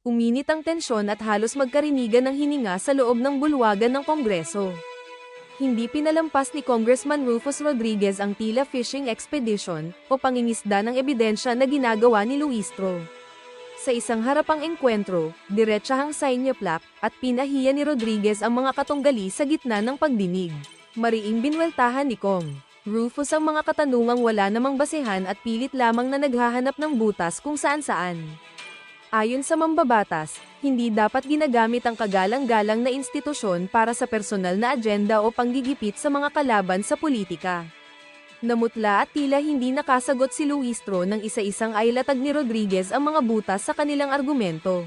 Uminit ang tensyon at halos magkarinigan ng hininga sa loob ng bulwagan ng Kongreso. Hindi pinalampas ni Congressman Rufus Rodriguez ang tila fishing expedition o pangingisda ng ebidensya na ginagawa ni Luistro. Sa isang harapang engkwentro, diretsahang sinyaplak at pinahiya ni Rodriguez ang mga katunggali sa gitna ng pagdinig. Mariing binweltahan ni Kong Rufus ang mga katanungang wala namang basehan at pilit lamang na naghahanap ng butas kung saan-saan. Ayon sa mambabatas, hindi dapat ginagamit ang kagalang-galang na institusyon para sa personal na agenda o panggigipit sa mga kalaban sa politika. Namutla at tila hindi nakasagot si Luistro nang isa-isang ay latag ni Rodriguez ang mga butas sa kanilang argumento.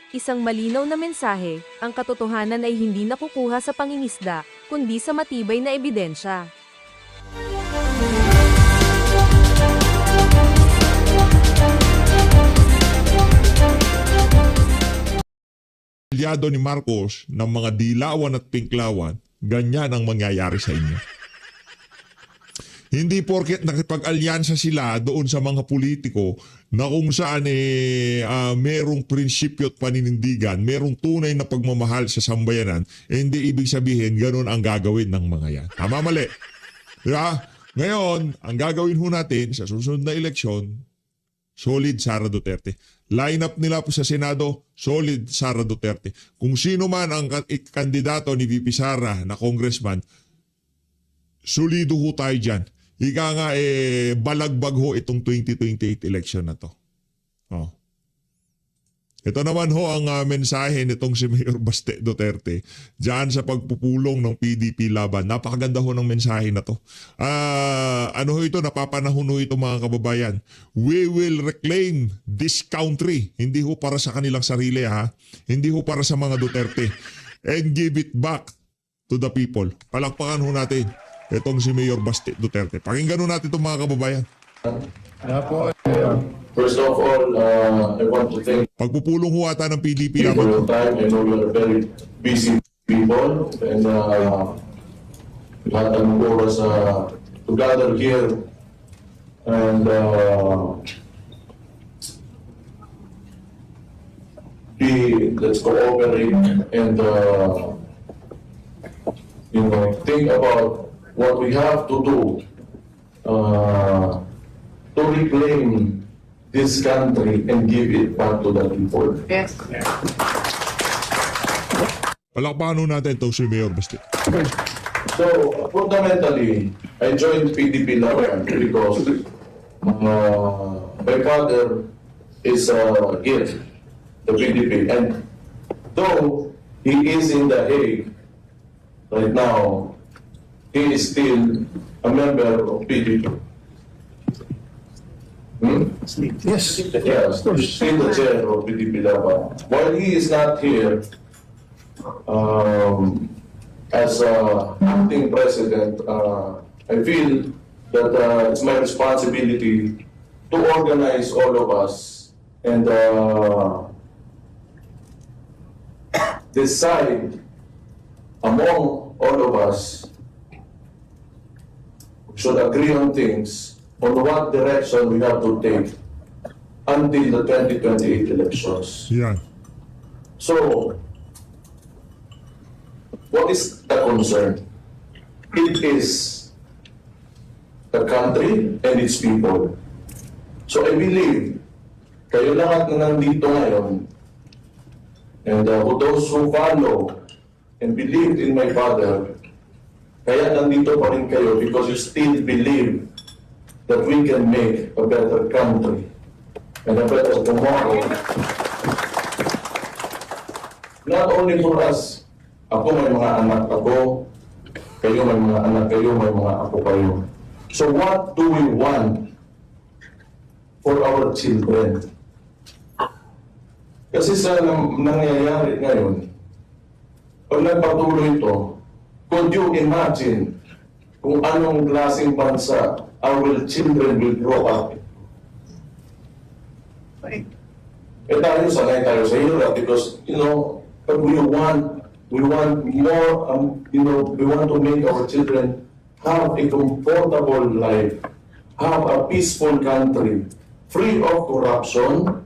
Isang malinaw na mensahe, ang katotohanan ay hindi nakukuha sa pangingisda, kundi sa matibay na ebidensya. Aliado ni Marcos ng mga dilawan at pinklawan, ganyan ang mangyayari sa inyo. Hindi porket nakipag-alyansa sila doon sa mga politiko na kung saan merong prinsipyo at paninindigan, merong tunay na pagmamahal sa sambayanan, hindi ibig sabihin ganun ang gagawin ng mga yan. Tama, mali. Diba? Ngayon, ang gagawin ho natin sa susunod na eleksyon, solid Sara Duterte. Line up nila po sa Senado, solid Sara Duterte. Kung sino man ang kandidato ni VP Sara na congressman, solido ho tayo dyan. Ika nga balagbag ho itong 2028 election na to. Oh. Ito naman ho ang mensahe nitong si Mayor Baste Duterte dyan sa pagpupulong ng PDP laban. Napakaganda ho ng mensahe na to. Ano ho ito? Napapanahon ho ito mga kababayan. We will reclaim this country. Hindi ho para sa kanilang sarili ha. Hindi ho para sa mga Duterte. And give it back to the people. Palakpakan ho natin itong si Mayor Baste Duterte. Pakinggan ho natin itong mga kababayan. First of all, I want to thank Pagpupulong ho ata ng PDP you for laban. your time. I know you're very busy people and lahat ng oras to gather here and let's cooperate and think about what we have to do to reclaim this country and give it back to the people. Yes. Palakpakan ho natin itong si Mayor Baste. So, fundamentally, I joined PDP Laban because my father is in the PDP. And though he is in The Hague right now, he is still a member of PDP. Yes. Yes, still the chair of PDP Laban. While he is not here, as acting president, I feel that it's my responsibility to organize all of us and decide among all of us should agree on things on what direction we have to take until the 2028 elections. Yan. So, what is the concern? It is the country and its people. So I believe, kayo lahat na nandito ngayon, and for those who follow and believed in my father, kaya nandito pa rin kayo because you still believe that we can make a better country and a better tomorrow. Not only for us, ako may mga anak ako, kayo may mga anak kayo, may mga ako kayo. So what do we want for our children? Kasi sa nangyayari ngayon, pag nagpatuloy ito, could you imagine kung anong klaseng bansa our children will grow up? Tayo sanay tayo sa hirap because, but we want more, we want to make our children have a comfortable life, have a peaceful country, free of corruption,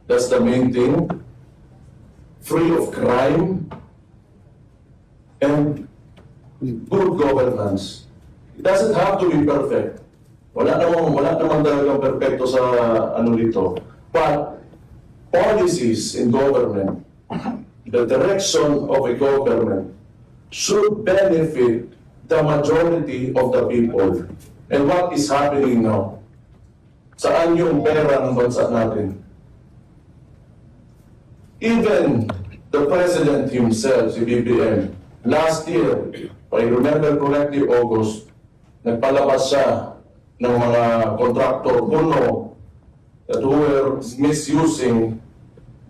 that's the main thing, free of crime, and good governance. It doesn't have to be perfect. Wala namang talagang perfecto sa ano dito. But policies in government, the direction of a government should benefit the majority of the people. And what is happening now? Saan yung pera ng bansa natin? Even the President himself, si BBM, last year, if I remember correctly, August, nagpalabas siya ng mga contractor kuno that who were misusing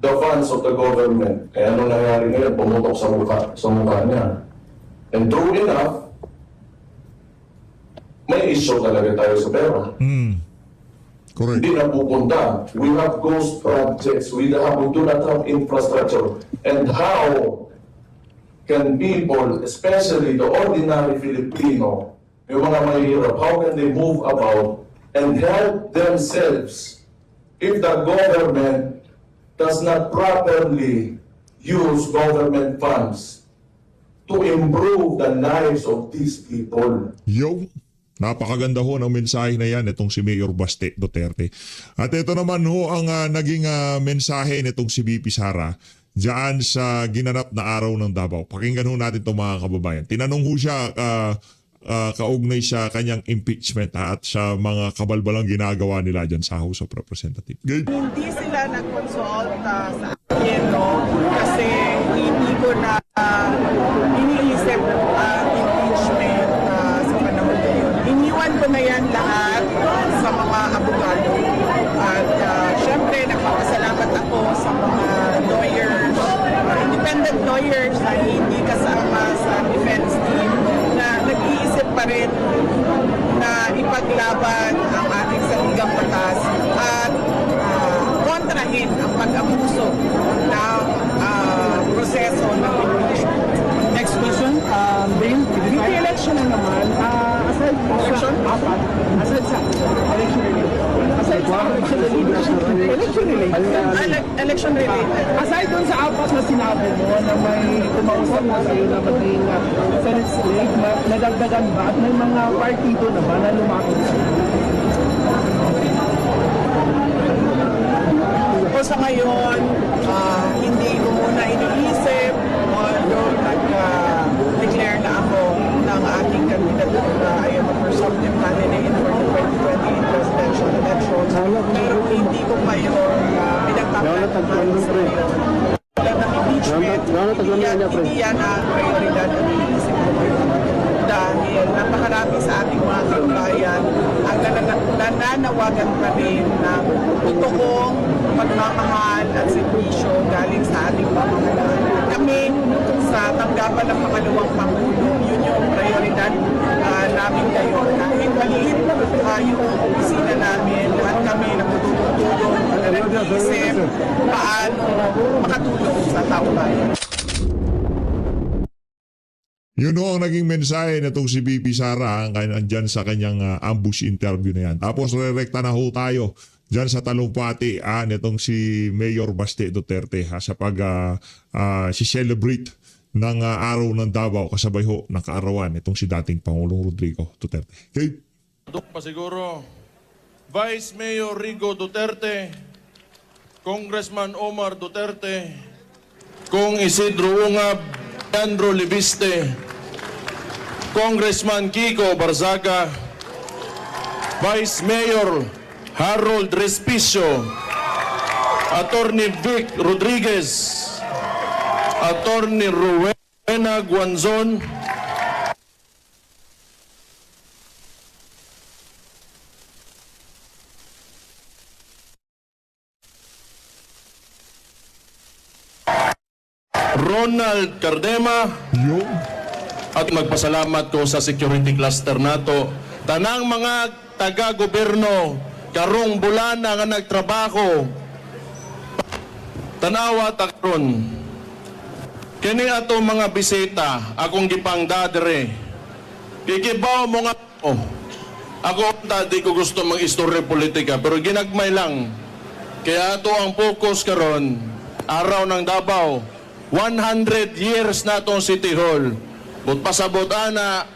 the funds of the government. Kaya ano nangyari ngayon, pumutok sa mukha niya. And true enough, may issue talaga tayo sa pera. Correct. Hindi na pupunta. We have ghost projects. We do not have infrastructure. And how can people, especially the ordinary Filipino, yung mga mahirap, how can they move about and help themselves if the government does not properly use government funds to improve the lives of these people? Yo, napakaganda ho ng mensahe na yan itong si Mayor Baste Duterte. At ito naman ho ang naging mensahe nitong si BP Sara diyan sa ginanap na araw ng Davao. Pakinggan ho natin itong mga kababayan. Tinanong ho siya kaugnay sa kanyang impeachment at sa mga kabalbalang ginagawa nila dyan sa House of Representatives. Good. Hindi sila nag-consult sa akin, no? Kasi hindi ko na iniisip impeachment sa panahon na yun. Iniwan ko na yan lahat sa mga abogado. At syempre, nagpapasalamat ako sa mga lawyers, independent lawyers na hindi kasama sa defense team na nag-iisip pa rin na ipaglaban ang ating saligang batas at kontrahin ang pag-abuso ng proseso ng impeachment. Next question, Dane, yung election na naman, aside po sa apat, aside sa election related, aside sa election related, aside dun sa apat na sinabi mo na may kumausap na sa'yo na maging Senate slate, nadagdagan ba at may mga partido na ba na lumakot sa'yo? Sa ngayon, hindi ko muna iniisip, although nag-declare na ako ng aking kandidatura. I am a presumptive candidate for the 2028 presidential elections. Pero hindi ko pa yun pinagpapalaan sa ngayon. Wala ng impeachment, hindi yan ang prioridad at iniisip ko ngayon. Dahil napakarami sa ating mga kababayan ang nananawagan pa rin ng totoong pagmamahal at servisyo galing sa ating pamahalaan. Kami sa tanggapan ng pangalawang Pangulo, yun yung prioridad namin ngayon. Kahit maliit yung opisina namin, lahat kami nagtutulong na nag-iisip paano makatulong sa taong bayan. Yun ho ang naging mensahe nitong si BP Sara andyan sa kanyang ambush interview na yan. Tapos rerekta na ho tayo dyan sa talumpati nitong si Mayor Baste Duterte sa pag si-celebrate ng araw ng Davao kasabay ho ng kaarawan itong si dating Pangulong Rodrigo Duterte. Okay? Pa siguro, Vice Mayor Rigo Duterte, Congressman Omar Duterte, Kong Isidro Ungab, Leandro Libiste, Congressman Kiko Barzaga, Vice Mayor Harold Respicio, Attorney Vic Rodriguez, Attorney Rowena Guanzon, Ronald Cardema, at magpasalamat ko sa security cluster nato. Tanang mga taga-gobyerno, karong bulana nga nagtrabaho, tanawa takron. Kini ato mga bisita, akong gipang dadere. Kikibaw mo nga, ako di ko gusto mag-istorya politika, pero ginagmay lang. Kaya ato ang focus karon, araw ng Davao, 100 years na itong City Hall. But pasabot ana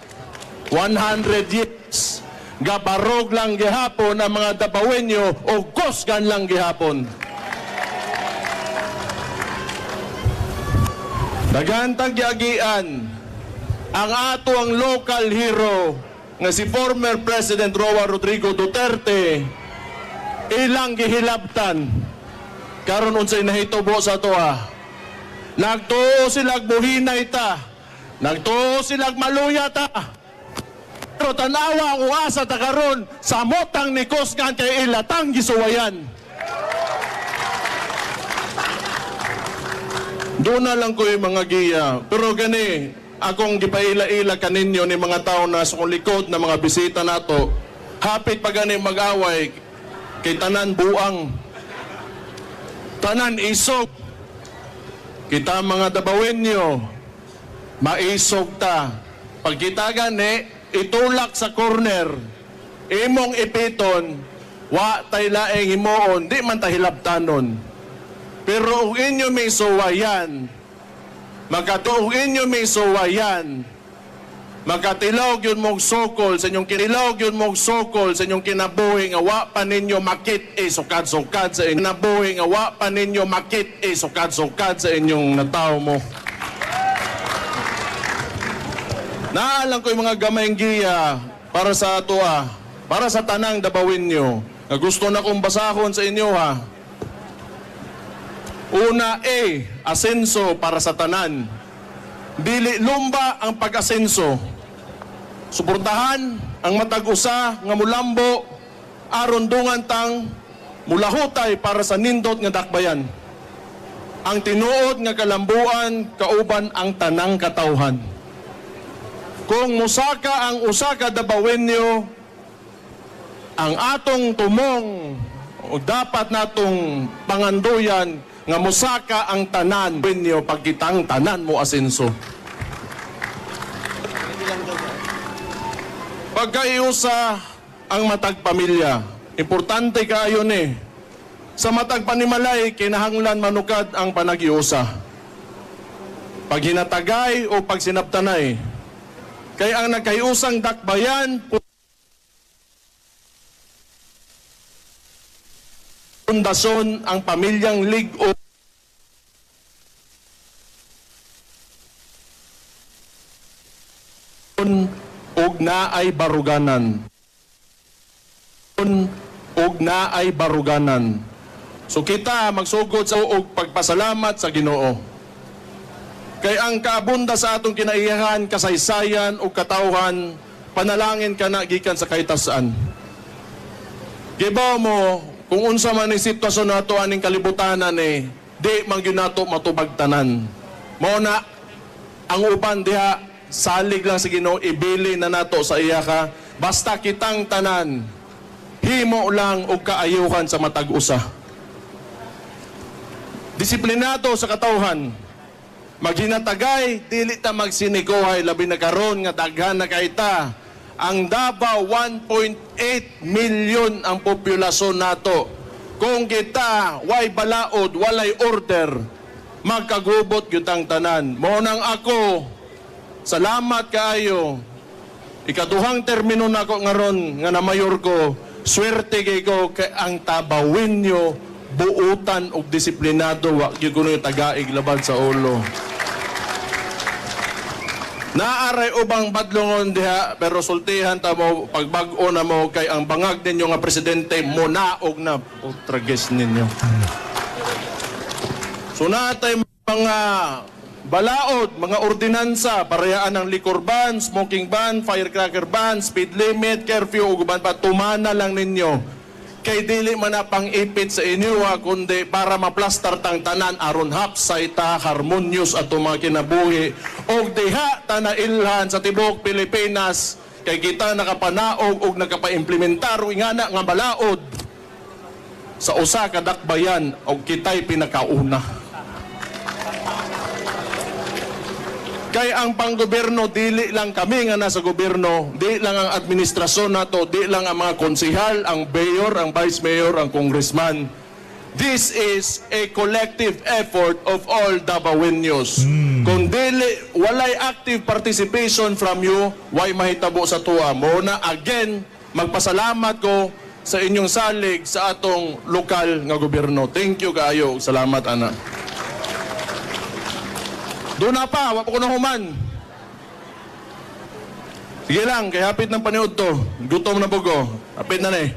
100 years. Gabarog lang gihapon ang mga Dabawenyo o kusgan lang gihapon. Dagantag yagian ang ato ang local hero nga si former President Roa Rodrigo Duterte ilang gihilabtan karon unsay nahitubo sa toa. Nagtuo silag buhinay ta, nagtuo silag maluya ta, pero tanawa ang asa ta karon sa motang ni kusgan kay ilatang gisuwayan. Doon na lang ko yung mga giya. Pero gani, akong gipaila-ila kaninyo ni mga tao na sa likod na mga bisita nato, hapit pa gani mag-away, kay tanan buang, tanan isog. Kita mga Dabawenyo, maisog ta. Pag kita gani, itulak sa corner, imong ipiton, wa tay laeng himoon, di man tahilabtanon. Pero kung inyo may suwayan, magkatuong inyo may suwayan, magkatilog yun mong sokol sa inyong kinilog yun mong sokol sa inyong kinabuhi nga wa pa ninyo makit sukad-sukad sa inyong kinabuhi nga wa pa ninyo makit sukad-sukad sa inyong natao mo. Naalang ko yung mga gamayng giya para sa atua, para sa tanang Dabawenyo, na gusto na kong basahon sa inyo ha. Una, asenso para sa tanan. Dili lumba ang pag-asenso. Suportahan ang matag-usa nga mulambo aron dungan tang mulahutay para sa nindot nga dakbayan. Ang tinuod nga kalambuan kauban ang tanang katawhan. Kung musaka ang usa ka Dabawenyo, ang atong tumong o dapat natong panganduyan nga musaka ang tanan wenyo pagkitang tanan mo asenso. Pagkaiusa ang matag pamilya, importante kaayo ni. Sa matag panimalay kinahanglan manukad ang panagiusa. Pag hinatagay o pag sinabtanay, kay ang nagkaiusang dakbayan pundasyon ang pamilyang ligo og naay baruganan. Og naay baruganan. So kita magsugod sa og pagpasalamat sa Ginoo. Kay ang kaabunda sa atong kinaiyahan, kasaysayan o katawhan, panalangin ka na gikan sa kahitasan. Gibaw mo, kung unsa man ang sitwasyon nato aning kalibutanan di man gyud nato matubagtanan. Mao na ang uban diha salig lang sa Ginoo ibili na nato sa iya ka basta kitang tanan himo lang og kaayuhan sa matag usa. Disiplinado sa katawhan. Maghinatagay dili ta magsiniguhay labi na karon nga daghan na kay ta. Ang Davao 1.8 million ang populasyon nato. Kung kita way balaod, walay order, magkagubot gyud ang tanan. Mao nang ako salamat kaayo. Ikaduhang termino nako ngaron nga na mayor ko, swerte kay ko kay ang Dabawenyo buutan og disiplinado wa gyud kuno tagaig laban sa ulo. Naaray ubang badlongon diha pero sultihan ta mo pagbag-o na mo kay ang bangag ninyo nga presidente mo naog na trages ninyo. So natay mga balaod, mga ordinansa, parehaan ng liquor ban, smoking ban, firecracker ban, speed limit, curfew, ug uban pa tumana lang ninyo. Kay dili man na pang-ipit sa inyo kundi para maplastar tang tanan aron hapsay ta harmonious ato mga kinabuhi og diha ta nailhan sa tibuok Pilipinas kay kita nakapanaog og nakapaimplementar og ingana nga balaod sa usa ka dakbayan og kitay pinakauna. Kay ang panggobyerno, dili lang kami nga nasa gobyerno, di lang ang administrasyon nato, di lang ang mga konsihal, ang mayor, ang vice mayor, ang congressman. This is a collective effort of all Davaoenos. Kung dili, walay active participation from you, why mahitabo sa tuwa mo na again, magpasalamat ko sa inyong salig sa atong lokal nga gobyerno. Thank you kaayo. Salamat, ana. Doon na pa, wapa ko na human. Sige lang, kay hapit ng paniod to. Gutom na po ko. Hapit na eh.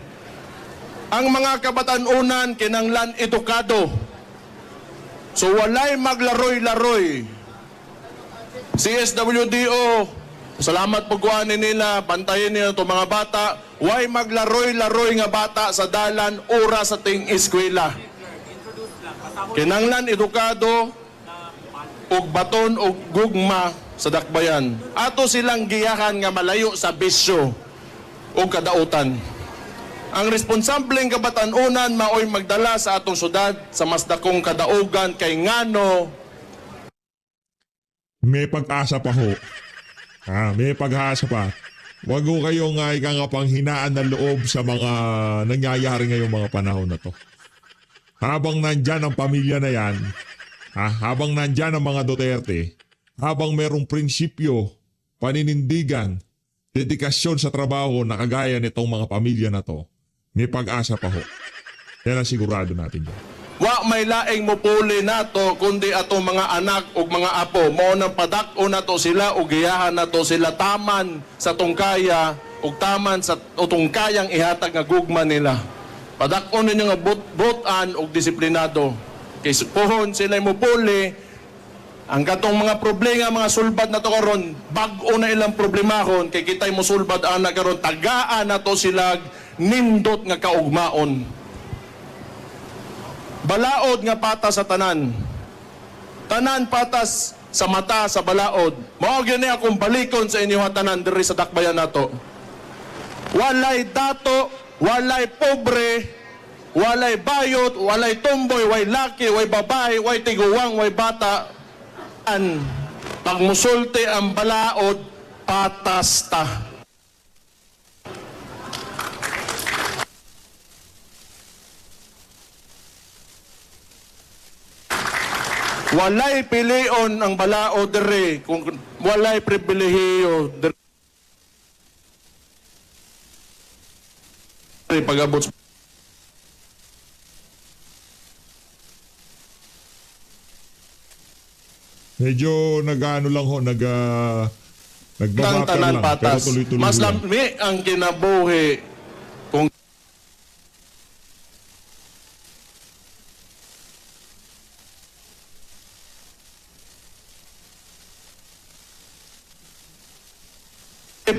Ang mga kabatanunan kinanglan edukado. So walay maglaroy-laroy. CSWDO, salamat po kuhanin nila, bantayin nila itong mga bata. Way maglaroy-laroy nga bata sa dalan, oras sa ting eskwela. Kinanglan edukado, og baton og gugma sa dakbayan. Ato silang giyahan nga malayo sa bisyo o kadautan. Ang responsableng kabatanunan maoy magdala sa atong syudad sa mas dakong kadaugan kay ngano May pag-asa pa ho. May pag-asa pa. Huwag ho kayo nga panghinaan ng loob sa mga nangyayari ngayong mga panahon na to. Habang nandyan ang pamilya na yan, habang nandyan ang mga Duterte, habang merong prinsipyo, paninindigan, dedikasyon sa trabaho na kagaya nitong mga pamilya na to, may pag-asa pa ho. Yan ang sigurado natin dyan. wa may laing mupuli nato kundi atong mga anak ug mga apo. Mao nang padak-o nato sila ug giyahan nato sila taman sa tungkaya ug taman sa tungkayang ihatag nga gugma nila. Padak-on ninyo nga butan ug disiplinado. Kay pohon sila mupuli ang katong mga problema mga sulbad na to karon bag-o na ilang problemahon kay kitay mo sulbad ana karon tagaan nato sila nindot nga kaugmaon. Balaod nga patas sa tanan. Tanan patas sa mata sa balaod. Mao gyud ni akong balikon sa inyo tanan diri sa dakbayan nato. Walay dato, walay pobre, walay bayot, walay tomboy, way laki, way babae, way tiguwang, way bata. Pag musulti ang balaod, patas ta. Walay pilion ang balaod dere, kung walay pribilehiyo dere pag-abot. Medyo nag-ano lang ho, nagbabakal Tanan lang, pero patas. tuloy-tuloy Mas lang. lami ang kinabuhi kung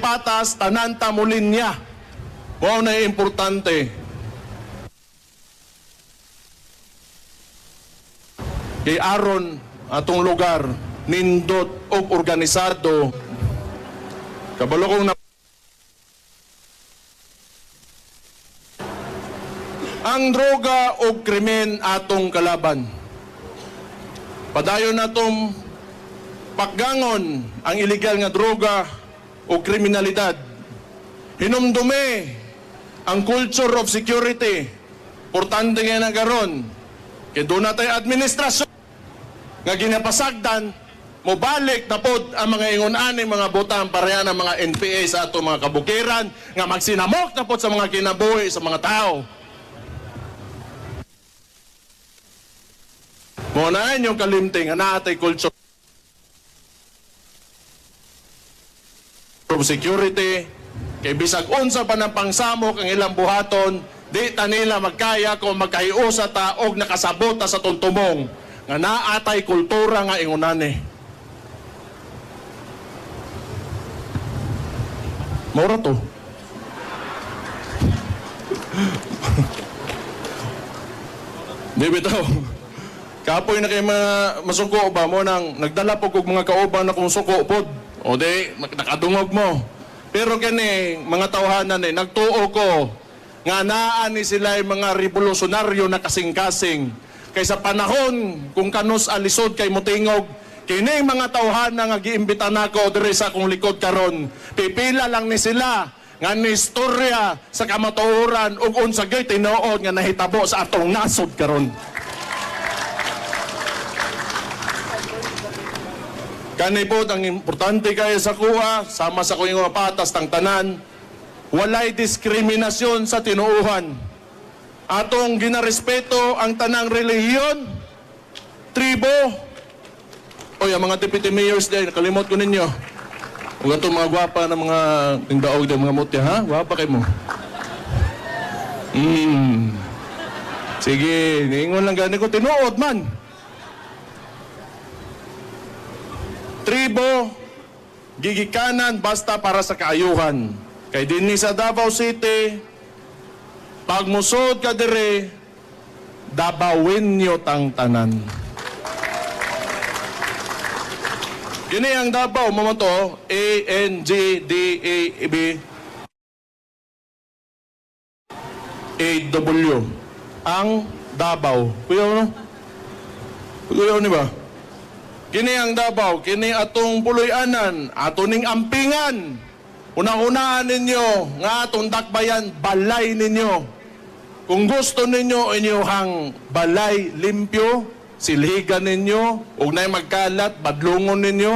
patas tanan tamulin niya. Mao na importante. Kay aron atong lugar nindot og organisado. Kabalo kong na ang droga o krimen atong kalaban. Padayon natong paggangon ang illegal nga droga o kriminalidad. Hinumdume ang culture of security. Importante nga na karon. Kaya doon natin administrasyon nga ginapasagdan, mobalik na pod ang mga ingon-aning mga butang pareha ng mga NPA sa ato mga kabukiran, nga magsinamok na pod sa mga kinabuhi sa mga tao. Munahan yung kalimting, naatay culture of security, kay bisag unsa pa ng pangsamok ang ilang buhaton, di ta nila magkaya kung magkahiusa ta og nakasabot ta sa tuntumong nga naatay kultura nga ingunani. Mora to. Di bitaw. Kapoy na kay mga masuko ba mo nang nagdala po kog mga kauban na kung suko pod. O di nakadungog mo. Pero kani mga tawhanan nagtuo ko nga naan ni sila yung mga revolusyonaryo na kasing-kasing. Kaysa panahon kung kanus alisod kay mutingog, kining mga tawhanan nga giimbita nako diri sa akong likod karon. Pipila lang ni sila nga nistorya sa kamatuoran ug unsa gay tinuod nga nahitabo sa atong nasod karon. Kani po ang importante kay sa kuha sama sa kuing mga patas tang tanan, walay diskriminasyon sa tinuuhan. Atong ginarespeto ang tanang relihiyon, tribo. Oy, ang mga deputy mayors din, nakalimot ko ninyo. Huwag itong mga gwapa na mga tindaog din, mga mutya, ha? Gwapa kayo mo. Sige, niingon lang gani ko, tinuod man. Tribo, gigikanan basta para sa kaayuhan. Kay dinhi sa Davao City, pag musod ka dire, dabawin nyo tang tanan. Kini ang Davao, mamato, A-N-G-D-A-B A-W. Ang Davao. Kuya ano? Kuya ano ba? Kini ang Davao, kini atong puloy-anan, atoning ampingan. Unang-unaan ninyo, nga atong dakbayan, balay ninyo. Kung gusto ninyo inyong balay limpyo, silhigan ninyo, huwag na'y magkalat, badlungon ninyo,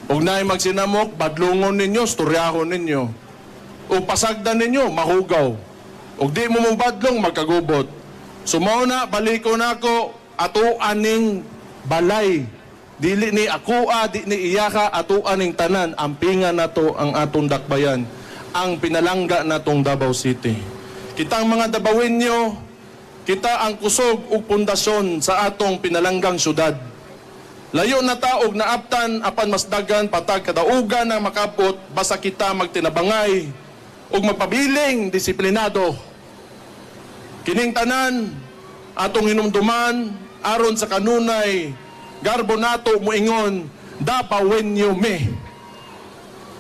huwag na'y magsinamok, badlungon ninyo, storyahon ninyo. O pasagdan ninyo, mahugaw. Huwag di mo mong badlong, magkagubot. Sumauna, baliko na ako, ato aning balay. Dili ni akua, di ni iyaka, ato aning tanan, ampingan na to ang atong dakbayan, ang pinalangga na tong Davao City. Kitang mga Dabawin nyo, kita ang kusog ug pundasyon sa atong pinalanggang syudad. Layo na taog na aptan apan mas dagan patag kadaugan ang makabot basta kita magtinabangay ug magpabiling disiplinado. Kining tanan atong hinumduman aron sa kanunay garbo nato moingon Dabawin nyo me.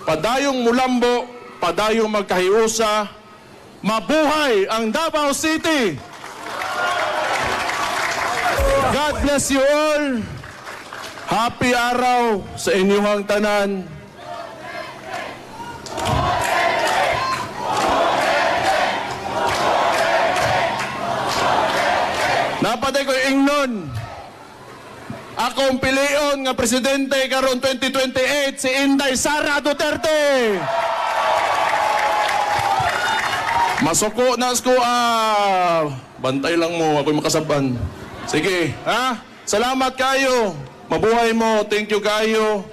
Padayong mulambo, padayong magkahiusa, mabuhay ang Davao City! God bless you all. Happy araw sa inyong tanan. Napatay ko ingnon. Akong pilion nga presidente karon 2028 si Inday Sara Duterte. Masuko na ko bantay lang mo ako'y makasaban. Sige, ha? Salamat kayo. Mabuhay mo. Thank you kayo.